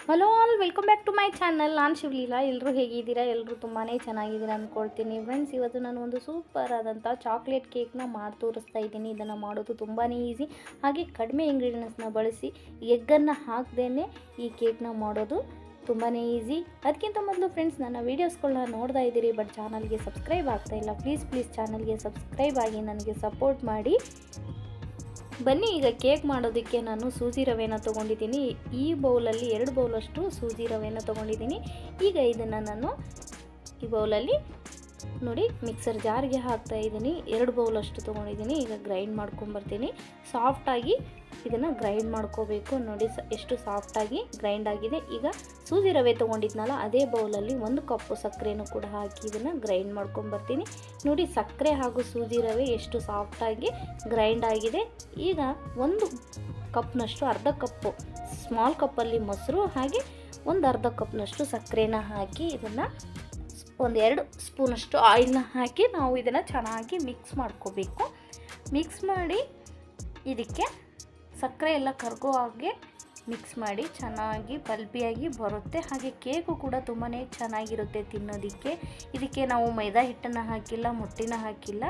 Hello all, welcome back to my channel. ನಾನು ಶಿವಲೀಲಾ. ಎಲ್ಲರೂ ಹೇಗಿದ್ದೀರಾ? ಎಲ್ಲರೂ ತುಂಬಾ ಚೆನ್ನಾಗಿದ್ದೀರಾ ಅಂದ್ಕೊಳ್ತೀನಿ. ಫ್ರೆಂಡ್ಸ್, ಇವತ್ತು ನಾನು ಒಂದು ಸೂಪರ್ ಆದಂಥ ಚಾಕ್ಲೇಟ್ ಕೇಕ್ನ ಮಾಡಿ ತೋರಿಸ್ತಾ ಇದ್ದೀನಿ. ಇದನ್ನು ಮಾಡೋದು ತುಂಬಾ ಈಸಿ, ಹಾಗೆ ಕಡಿಮೆ ಇಂಗ್ರೀಡಿಯೆಂಟ್ಸ್ನ ಬಳಸಿ ಎಗ್ಗನ್ನು ಹಾಕದೇ ಈ ಕೇಕ್ನ ಮಾಡೋದು ತುಂಬಾ ಈಸಿ. ಅದಕ್ಕಿಂತ ಮೊದಲು ಫ್ರೆಂಡ್ಸ್, ನನ್ನ ವೀಡಿಯೋಸ್ಗಳನ್ನ ನೋಡ್ತಾ ಇದ್ದೀರಿ ಬಟ್ ಚಾನಲ್ಗೆ ಸಬ್ಸ್ಕ್ರೈಬ್ ಆಗ್ತಾಯಿಲ್ಲ. ಪ್ಲೀಸ್ ಚಾನಲ್ಗೆ ಸಬ್ಸ್ಕ್ರೈಬ್ ಆಗಿ ನನಗೆ ಸಪೋರ್ಟ್ ಮಾಡಿ. ಬನ್ನಿ, ಈಗ ಕೇಕ್ ಮಾಡೋದಕ್ಕೆ ನಾನು ಸೂಜಿ ರವೆನ ತೊಗೊಂಡಿದ್ದೀನಿ. ಈ ಬೌಲಲ್ಲಿ 2 ಬೌಲಷ್ಟು ಸೂಜಿ ರವೆನ ತೊಗೊಂಡಿದ್ದೀನಿ. ಈಗ ಇದನ್ನು ನಾನು ಈ ಬೌಲಲ್ಲಿ ನೋಡಿ ಮಿಕ್ಸರ್ ಜಾರ್ಗೆ ಹಾಕ್ತಾ ಇದ್ದೀನಿ. 2 ಬೌಲಷ್ಟು ತೊಗೊಂಡಿದ್ದೀನಿ. ಈಗ ಗ್ರೈಂಡ್ ಮಾಡ್ಕೊಂಬರ್ತೀನಿ. ಸಾಫ್ಟಾಗಿ ಇದನ್ನು ಗ್ರೈಂಡ್ ಮಾಡ್ಕೋಬೇಕು. ನೋಡಿ ಎಷ್ಟು ಸಾಫ್ಟಾಗಿ ಗ್ರೈಂಡ್ ಆಗಿದೆ. ಈಗ ಸೂಜಿ ರವೆ ತೊಗೊಂಡಿದ್ನಲ್ಲ, ಅದೇ ಬೌಲಲ್ಲಿ 1 ಕಪ್ಪು ಸಕ್ಕರೆನೂ ಕೂಡ ಹಾಕಿ ಇದನ್ನು ಗ್ರೈಂಡ್ ಮಾಡ್ಕೊಂಬರ್ತೀನಿ. ನೋಡಿ ಸಕ್ಕರೆ ಹಾಗೂ ಸೂಜಿ ರವೆ ಎಷ್ಟು ಸಾಫ್ಟಾಗಿ ಗ್ರೈಂಡ್ ಆಗಿದೆ. ಈಗ 1 ಕಪ್ನಷ್ಟು, ಅರ್ಧ ಕಪ್ಪು ಸ್ಮಾಲ್ ಕಪ್ಪಲ್ಲಿ ಮೊಸರು, ಹಾಗೆ ಒಂದು ಅರ್ಧ ಕಪ್ನಷ್ಟು ಸಕ್ಕರೆನ ಹಾಕಿ ಇದನ್ನು 1-2 ಸ್ಪೂನಷ್ಟು ಆಯಿಲ್ನ ಹಾಕಿ ನಾವು ಇದನ್ನು ಚೆನ್ನಾಗಿ ಮಿಕ್ಸ್ ಮಾಡ್ಕೋಬೇಕು. ಮಿಕ್ಸ್ ಮಾಡಿ ಇದಕ್ಕೆ ಸಕ್ಕರೆ ಎಲ್ಲ ಕರಗೋ ಹಾಗೆ ಮಿಕ್ಸ್ ಮಾಡಿ ಚೆನ್ನಾಗಿ ಪಲ್ಪಿಯಾಗಿ ಬರುತ್ತೆ. ಹಾಗೆ ಕೇಕು ಕೂಡ ತುಂಬಾ ಚೆನ್ನಾಗಿರುತ್ತೆ ತಿನ್ನೋದಕ್ಕೆ. ಇದಕ್ಕೆ ನಾವು ಮೈದಾ ಹಿಟ್ಟನ್ನು ಹಾಕಿಲ್ಲ, ಮೊಟ್ಟೆನ ಹಾಕಿಲ್ಲ,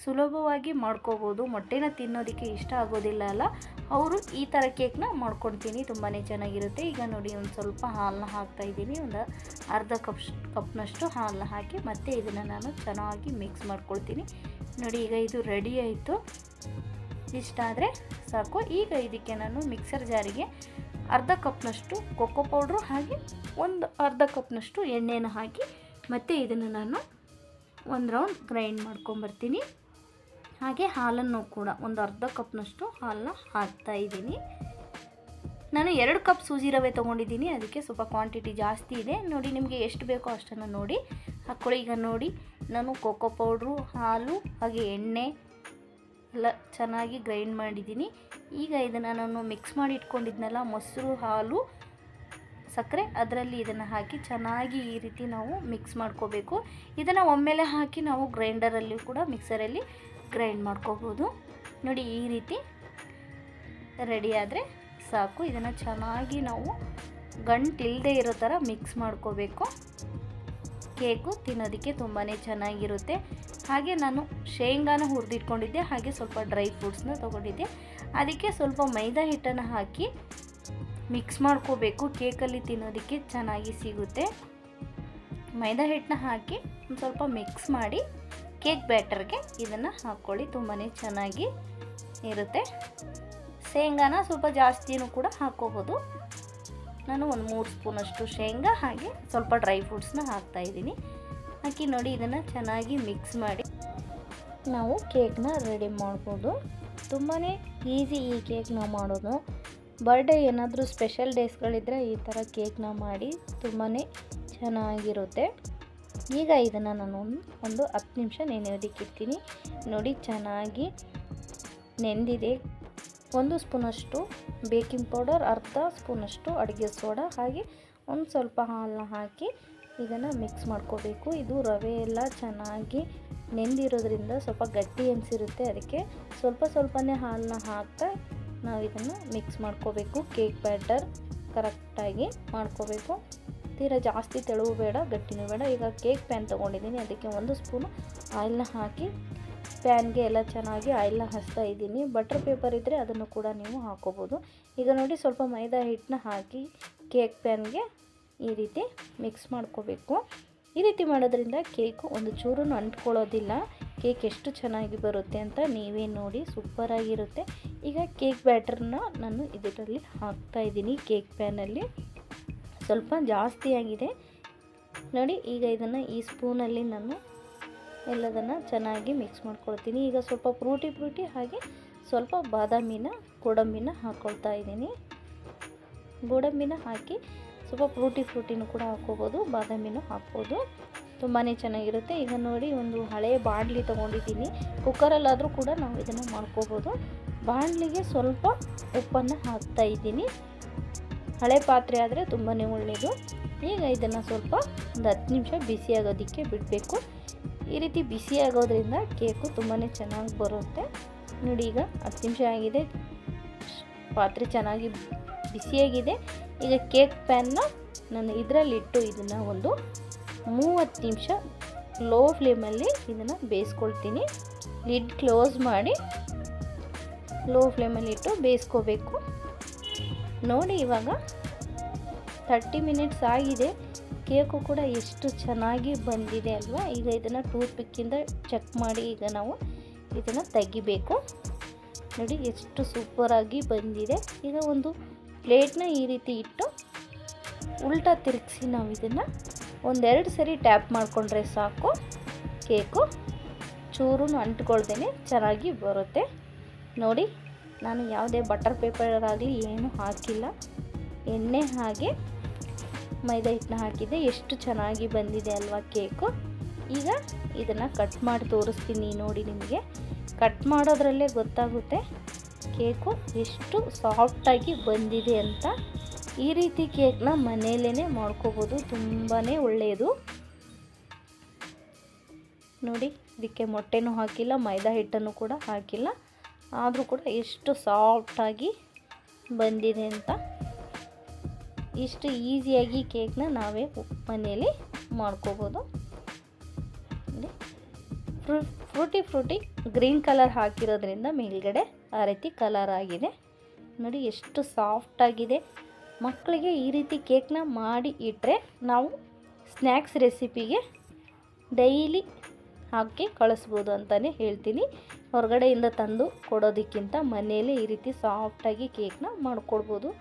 ಸುಲಭವಾಗಿ ಮಾಡ್ಕೋಬೋದು. ಮೊಟ್ಟೆನ ತಿನ್ನೋದಕ್ಕೆ ಇಷ್ಟ ಆಗೋದಿಲ್ಲ ಅಲ್ಲ, ಅವರು ಈ ಥರ ಕೇಕ್ನ ಮಾಡ್ಕೊಳ್ತೀನಿ, ತುಂಬಾ ಚೆನ್ನಾಗಿರುತ್ತೆ. ಈಗ ನೋಡಿ ಒಂದು ಸ್ವಲ್ಪ ಹಾಲನ್ನ ಹಾಕ್ತಾಯಿದ್ದೀನಿ. ಒಂದು ಅರ್ಧ ಕಪ್ನಷ್ಟು ಹಾಲನ್ನ ಹಾಕಿ ಮತ್ತೆ ಇದನ್ನು ನಾನು ಚೆನ್ನಾಗಿ ಮಿಕ್ಸ್ ಮಾಡ್ಕೊಳ್ತೀನಿ. ನೋಡಿ ಈಗ ಇದು ರೆಡಿ ಆಯಿತು. ಇಷ್ಟಾದರೆ ಸಾಕು. ಈಗ ಇದಕ್ಕೆ ನಾನು ಮಿಕ್ಸರ್ ಜಾರಿಗೆ ಅರ್ಧ ಕಪ್ನಷ್ಟು ಕೊಕ್ಕೋ ಪೌಡ್ರು ಹಾಗೆ ಒಂದು ಅರ್ಧ ಕಪ್ನಷ್ಟು ಎಣ್ಣೆನ ಹಾಕಿ ಮತ್ತೆ ಇದನ್ನು ನಾನು ಒಂದು ರೌಂಡ್ ಗ್ರೈಂಡ್ ಮಾಡ್ಕೊಂಬರ್ತೀನಿ. ಹಾಗೆ ಹಾಲನ್ನು ಕೂಡ ಒಂದು ಅರ್ಧ ಕಪ್ನಷ್ಟು ಹಾಲನ್ನ ಹಾಕ್ತಾಯಿದ್ದೀನಿ. ನಾನು 2 ಕಪ್ ಸೂಜಿ ರವೆ ತೊಗೊಂಡಿದ್ದೀನಿ, ಅದಕ್ಕೆ ಸ್ವಲ್ಪ ಕ್ವಾಂಟಿಟಿ ಜಾಸ್ತಿ ಇದೆ. ನೋಡಿ ನಿಮಗೆ ಎಷ್ಟು ಬೇಕೋ ಅಷ್ಟನ್ನು ನೋಡಿ ಹಾಕ್ಕೊಳ್ಳಿ. ಈಗ ನೋಡಿ ನಾನು ಕೊಕ್ಕೋ ಪೌಡ್ರು, ಹಾಲು ಹಾಗೆ ಎಣ್ಣೆ ಎಲ್ಲ ಚೆನ್ನಾಗಿ ಗ್ರೈಂಡ್ ಮಾಡಿದ್ದೀನಿ. ಈಗ ಇದನ್ನು ನಾನು ಮಿಕ್ಸ್ ಮಾಡಿ ಇಟ್ಕೊಂಡಿದ್ನಲ್ಲ, ಮೊಸರು, ಹಾಲು, ಸಕ್ಕರೆ, ಅದರಲ್ಲಿ ಇದನ್ನು ಹಾಕಿ ಚೆನ್ನಾಗಿ ಈ ರೀತಿ ನಾವು ಮಿಕ್ಸ್ ಮಾಡ್ಕೋಬೇಕು. ಇದನ್ನು ಒಮ್ಮೆಲೆ ಹಾಕಿ ನಾವು ಗ್ರೈಂಡರಲ್ಲಿ ಕೂಡ ಮಿಕ್ಸರಲ್ಲಿ ಗ್ರೈಂಡ್ ಮಾಡ್ಕೋಬೋದು. ನೋಡಿ ಈ ರೀತಿ ರೆಡಿ ಆದರೆ ಸಾಕು. ಇದನ್ನು ಚೆನ್ನಾಗಿ ನಾವು ಗಂಟಿಲ್ಲದೆ ಇರೋ ಥರ ಮಿಕ್ಸ್ ಮಾಡ್ಕೋಬೇಕು. ಕೇಕು ತಿನ್ನೋದಕ್ಕೆ ತುಂಬಾ ಚೆನ್ನಾಗಿರುತ್ತೆ. ಹಾಗೆ ನಾನು ಶೇಂಗಾನ ಹುರಿದಿಟ್ಕೊಂಡಿದ್ದೆ, ಹಾಗೆ ಸ್ವಲ್ಪ ಡ್ರೈ ಫ್ರೂಟ್ಸ್ನ ತೊಗೊಂಡಿದ್ದೆ. ಅದಕ್ಕೆ ಸ್ವಲ್ಪ ಮೈದಾ ಹಿಟ್ಟನ್ನು ಹಾಕಿ ಮಿಕ್ಸ್ ಮಾಡ್ಕೋಬೇಕು. ಕೇಕಲ್ಲಿ ತಿನ್ನೋದಕ್ಕೆ ಚೆನ್ನಾಗಿ ಸಿಗುತ್ತೆ. ಮೈದಾ ಹಿಟ್ಟನ್ನ ಹಾಕಿ ಒಂದು ಸ್ವಲ್ಪ ಮಿಕ್ಸ್ ಮಾಡಿ ಕೇಕ್ ಬ್ಯಾಟರ್ಗೆ ಇದನ್ನು ಹಾಕ್ಕೊಳ್ಳಿ, ತುಂಬಾ ಚೆನ್ನಾಗಿ ಇರುತ್ತೆ. ಶೇಂಗಾನ ಸ್ವಲ್ಪ ಜಾಸ್ತಿನೂ ಕೂಡ ಹಾಕ್ಕೋಬೋದು. ನಾನು ಒಂದು 3 ಸ್ಪೂನಷ್ಟು ಶೇಂಗಾ ಹಾಗೆ ಸ್ವಲ್ಪ ಡ್ರೈ ಫ್ರೂಟ್ಸ್ನ ಹಾಕ್ತಾಯಿದ್ದೀನಿ. ಹಾಕಿ ನೋಡಿ ಇದನ್ನು ಚೆನ್ನಾಗಿ ಮಿಕ್ಸ್ ಮಾಡಿ ನಾವು ಕೇಕ್ನ ರೆಡಿ ಮಾಡ್ಬೋದು. ತುಂಬಾ ಈಸಿ ಈ ಕೇಕ್ನ ಮಾಡೋದು. ಬರ್ಡೇ ಏನಾದರೂ ಸ್ಪೆಷಲ್ ಡೇಸ್ಗಳಿದ್ದರೆ ಈ ಥರ ಕೇಕ್ನ ಮಾಡಿ ತುಂಬಾ ಚೆನ್ನಾಗಿರುತ್ತೆ. ಈಗ ಇದನ್ನು ನಾನು ಒಂದು 10 ನಿಮಿಷ ನೆನೆಯೋದಕ್ಕೆ ಇಡ್ತೀನಿ. ನೋಡಿ ಚೆನ್ನಾಗಿ ನೆಂದಿದೆ. 1 ಸ್ಪೂನಷ್ಟು ಬೇಕಿಂಗ್ ಪೌಡರ್, ಅರ್ಧ ಸ್ಪೂನಷ್ಟು ಅಡುಗೆ ಸೋಡಾ, ಹಾಗೆ ಒಂದು ಸ್ವಲ್ಪ ಹಾಲನ್ನ ಹಾಕಿ ಇದನ್ನು ಮಿಕ್ಸ್ ಮಾಡ್ಕೋಬೇಕು. ಇದು ರವೆ ಎಲ್ಲ ಚೆನ್ನಾಗಿ ನೆಂದಿರೋದ್ರಿಂದ ಸ್ವಲ್ಪ ಗಟ್ಟಿ ಅನಿಸಿರುತ್ತೆ, ಅದಕ್ಕೆ ಸ್ವಲ್ಪನೇ ಹಾಲನ್ನ ಹಾಕ್ತಾ ನಾವು ಇದನ್ನು ಮಿಕ್ಸ್ ಮಾಡ್ಕೋಬೇಕು. ಕೇಕ್ ಬ್ಯಾಟರ್ ಕರೆಕ್ಟಾಗಿ ಮಾಡ್ಕೋಬೇಕು. ತೀರಾ ಜಾಸ್ತಿ ತೆಳುವು ಬೇಡ, ಗಟ್ಟಿನೂ ಬೇಡ. ಈಗ ಕೇಕ್ ಪ್ಯಾನ್ ತೊಗೊಂಡಿದ್ದೀನಿ, ಅದಕ್ಕೆ 1 ಸ್ಪೂನು ಆಯಿಲ್ನ ಹಾಕಿ ಪ್ಯಾನ್ಗೆ ಎಲ್ಲ ಚೆನ್ನಾಗಿ ಆಯಿಲ್ನ ಹಚ್ತಾ ಇದ್ದೀನಿ. ಬಟರ್ ಪೇಪರ್ ಇದ್ದರೆ ಅದನ್ನು ಕೂಡ ನೀವು ಹಾಕೋಬೋದು. ಈಗ ನೋಡಿ ಸ್ವಲ್ಪ ಮೈದಾ ಹಿಟ್ಟನ್ನ ಹಾಕಿ ಕೇಕ್ ಪ್ಯಾನ್ಗೆ ಈ ರೀತಿ ಮಿಕ್ಸ್ ಮಾಡ್ಕೋಬೇಕು. ಈ ರೀತಿ ಮಾಡೋದ್ರಿಂದ ಕೇಕು ಒಂದು ಚೂರು ಅಂಟ್ಕೊಳ್ಳೋದಿಲ್ಲ. ಕೇಕ್ ಎಷ್ಟು ಚೆನ್ನಾಗಿ ಬರುತ್ತೆ ಅಂತ ನೀವೇ ನೋಡಿ, ಸೂಪರಾಗಿರುತ್ತೆ. ಈಗ ಕೇಕ್ ಬ್ಯಾಟರ್ನ ನಾನು ಇದರಲ್ಲಿ ಹಾಕ್ತಾಯಿದ್ದೀನಿ. ಕೇಕ್ ಪ್ಯಾನಲ್ಲಿ ಸ್ವಲ್ಪ ಜಾಸ್ತಿ ಆಗಿದೆ ನೋಡಿ. ಈಗ ಇದನ್ನು ಈ ಸ್ಪೂನಲ್ಲಿ ನಾನು ಎಲ್ಲದನ್ನು ಚೆನ್ನಾಗಿ ಮಿಕ್ಸ್ ಮಾಡ್ಕೊಳ್ತೀನಿ. ಈಗ ಸ್ವಲ್ಪ ಫ್ರೂಟಿ ಹಾಗೆ ಸ್ವಲ್ಪ ಬಾದಾಮಿನ, ಗೋಡಂಬಿನ ಹಾಕ್ಕೊಳ್ತಾ ಇದ್ದೀನಿ. ಗೋಡಂಬಿನ ಹಾಕಿ ಸ್ವಲ್ಪ ಫ್ರೂಟಿನೂ ಕೂಡ ಹಾಕ್ಕೋಬೋದು, ಬಾದಾಮಿನೂ ಹಾಕ್ಬೋದು, ತುಂಬಾ ಚೆನ್ನಾಗಿರುತ್ತೆ. ಈಗ ನೋಡಿ ಒಂದು ಹಳೆಯ ಬಾಣಲಿ ತೊಗೊಂಡಿದ್ದೀನಿ. ಕುಕ್ಕರಲ್ಲಾದರೂ ಕೂಡ ನಾವು ಇದನ್ನು ಮಾಡ್ಕೋಬೋದು. ಬಾಣಲಿಗೆ ಸ್ವಲ್ಪ ಉಪ್ಪನ್ನು ಹಾಕ್ತಾಯಿದ್ದೀನಿ. ಹಳೆ ಪಾತ್ರೆ ಆದರೆ ತುಂಬಾ ಒಳ್ಳೆಯದು. ಈಗ ಇದನ್ನು ಸ್ವಲ್ಪ ಒಂದು 10 ನಿಮಿಷ ಬಿಸಿಯಾಗೋದಕ್ಕೆ ಬಿಡಬೇಕು. ಈ ರೀತಿ ಬಿಸಿಯಾಗೋದ್ರಿಂದ ಕೇಕು ತುಂಬಾ ಚೆನ್ನಾಗಿ ಬರುತ್ತೆ. ನೋಡಿ ಈಗ 10 ನಿಮಿಷ ಆಗಿದೆ, ಪಾತ್ರೆ ಚೆನ್ನಾಗಿ ಬಿಸಿಯಾಗಿದೆ. ಈಗ ಕೇಕ್ ಪ್ಯಾನ್ನ ನಾನು ಇದರಲ್ಲಿಟ್ಟು ಇದನ್ನು ಒಂದು 30 ನಿಮಿಷ ಲೋ ಫ್ಲೇಮಲ್ಲಿ ಇದನ್ನು ಬೇಯಿಸ್ಕೊಳ್ತೀನಿ. ಲಿಡ್ ಕ್ಲೋಸ್ ಮಾಡಿ ಲೋ ಫ್ಲೇಮಲ್ಲಿ ಇಟ್ಟು ಬೇಯಿಸ್ಕೋಬೇಕು. ನೋಡಿ ಇವಾಗ 30 ಮಿನಿಟ್ಸ್ ಆಗಿದೆ. ಕೇಕು ಕೂಡ ಎಷ್ಟು ಚೆನ್ನಾಗಿ ಬಂದಿದೆ ಅಲ್ವಾ. ಈಗ ಇದನ್ನು ಟೂತ್ ಪಿಕ್ಕಿಂದ ಚೆಕ್ ಮಾಡಿ ಈಗ ನಾವು ಇದನ್ನು ತೆಗಿಬೇಕು. ನೋಡಿ ಎಷ್ಟು ಸೂಪರಾಗಿ ಬಂದಿದೆ. ಈಗ ಒಂದು ಪ್ಲೇಟ್ನ ಈ ರೀತಿ ಇಟ್ಟು ಉಲ್ಟಾ ತಿರುಗಿಸಿ ನಾವು ಇದನ್ನು ಒಂದೆರಡು ಸರಿ ಟ್ಯಾಪ್ ಮಾಡಿಕೊಂಡ್ರೆ ಸಾಕು. ಕೇಕು ಚೂರು ಅಂಟ್ಕೊಳ್ದೇನೆ ಚೆನ್ನಾಗಿ ಬರುತ್ತೆ. ನೋಡಿ ನಾನು ಯಾವುದೇ ಬಟರ್ ಪೇಪರ್ ಆಗಲಿ ಏನೂ ಹಾಕಿಲ್ಲ, ಎಣ್ಣೆ ಹಾಗೆ ಮೈದಾ ಹಿಟ್ಟನ್ನ ಹಾಕಿದ್ದೆ. ಎಷ್ಟು ಚೆನ್ನಾಗಿ ಬಂದಿದೆ ಅಲ್ವಾ ಕೇಕು. ಈಗ ಇದನ್ನು ಕಟ್ ಮಾಡಿ ತೋರಿಸ್ತೀನಿ ನೋಡಿ. ನಿಮಗೆ ಕಟ್ ಮಾಡೋದ್ರಲ್ಲೇ ಗೊತ್ತಾಗುತ್ತೆ ಕೇಕು ಎಷ್ಟು ಸಾಫ್ಟಾಗಿ ಬಂದಿದೆ ಅಂತ. ಈ ರೀತಿ ಕೇಕ್ನ ಮನೆಯಲ್ಲೇ ಮಾಡ್ಕೋಬೋದು, ತುಂಬಾ ಒಳ್ಳೆಯದು. ನೋಡಿ ಇದಕ್ಕೆ ಮೊಟ್ಟೆನೂ ಹಾಕಿಲ್ಲ, ಮೈದಾ ಹಿಟ್ಟನ್ನು ಕೂಡ ಹಾಕಿಲ್ಲ, ಆದರೂ ಕೂಡ ಎಷ್ಟು ಸಾಫ್ಟಾಗಿ ಬಂದಿದೆ ಅಂತ. ಇಷ್ಟು ಈಸಿಯಾಗಿ ಕೇಕ್ನ ನಾವೇ ಮನೆಯಲ್ಲಿ ಮಾಡ್ಕೋಬೋದು. ಫ್ರೂಟಿ ಗ್ರೀನ್ ಕಲರ್ ಹಾಕಿರೋದ್ರಿಂದ ಮೇಲ್ಗಡೆ ಆ ರೀತಿ ಕಲರ್ ಆಗಿದೆ. ನೋಡಿ ಎಷ್ಟು ಸಾಫ್ಟಾಗಿದೆ. ಮಕ್ಕಳಿಗೆ ಈ ರೀತಿ ಕೇಕ್ನ ಮಾಡಿ ಇಟ್ಟರೆ ನಾವು ಸ್ನ್ಯಾಕ್ಸ್ ರೆಸಿಪಿಗೆ ಡೈಲಿ ಹಾಕಿ ಕಳಿಸ್ಬೋದು ಅಂತಲೇ ಹೇಳ್ತೀನಿ. ಹೊರಗಡೆಯಿಂದ ತಂದು ಕೊಡೋದಕ್ಕಿಂತ ಮನೆಯಲ್ಲೇ ಈ ರೀತಿ ಸಾಫ್ಟಾಗಿ ಕೇಕ್ನ ಮಾಡಿಕೊಡ್ಬೋದು.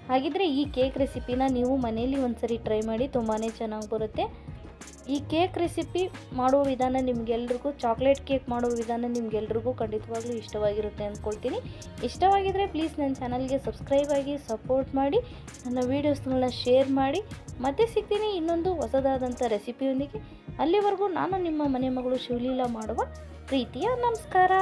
ಹಾಗಿದ್ರೆ ಈ ಕೇಕ್ ರೆಸಿಪಿನ ನೀವು ಮನೆಯಲ್ಲಿ ಒಂದ್ಸರಿ ಟ್ರೈ ಮಾಡಿ, ತುಂಬಾ ಚೆನ್ನಾಗಿ ಬರುತ್ತೆ. ಈ ಕೇಕ್ ರೆಸಿಪಿ ಮಾಡುವ ವಿಧಾನ ನಿಮಗೆಲ್ರಿಗೂ, ಚಾಕ್ಲೇಟ್ ಕೇಕ್ ಮಾಡುವ ವಿಧಾನ ನಿಮಗೆಲ್ರಿಗೂ ಖಂಡಿತವಾಗ್ಲೂ ಇಷ್ಟವಾಗಿರುತ್ತೆ ಅಂದ್ಕೊಳ್ತೀನಿ. ಇಷ್ಟವಾಗಿದ್ದರೆ ಪ್ಲೀಸ್ ನನ್ನ ಚಾನಲ್ಗೆ ಸಬ್ಸ್ಕ್ರೈಬ್ ಆಗಿ ಸಪೋರ್ಟ್ ಮಾಡಿ, ನನ್ನ ವೀಡಿಯೋಸ್ಗಳನ್ನ ಶೇರ್ ಮಾಡಿ. ಮತ್ತೆ ಸಿಗ್ತೀನಿ ಇನ್ನೊಂದು ಹೊಸದಾದಂಥ ರೆಸಿಪಿಯೊಂದಿಗೆ. ಅಲ್ಲಿವರೆಗೂ ನಾನು ನಿಮ್ಮ ಮನೆ ಮಗಳು ಶಿವಲೀಲಾ ಮಾಡುವ ಪ್ರೀತಿಯ ನಮಸ್ಕಾರ.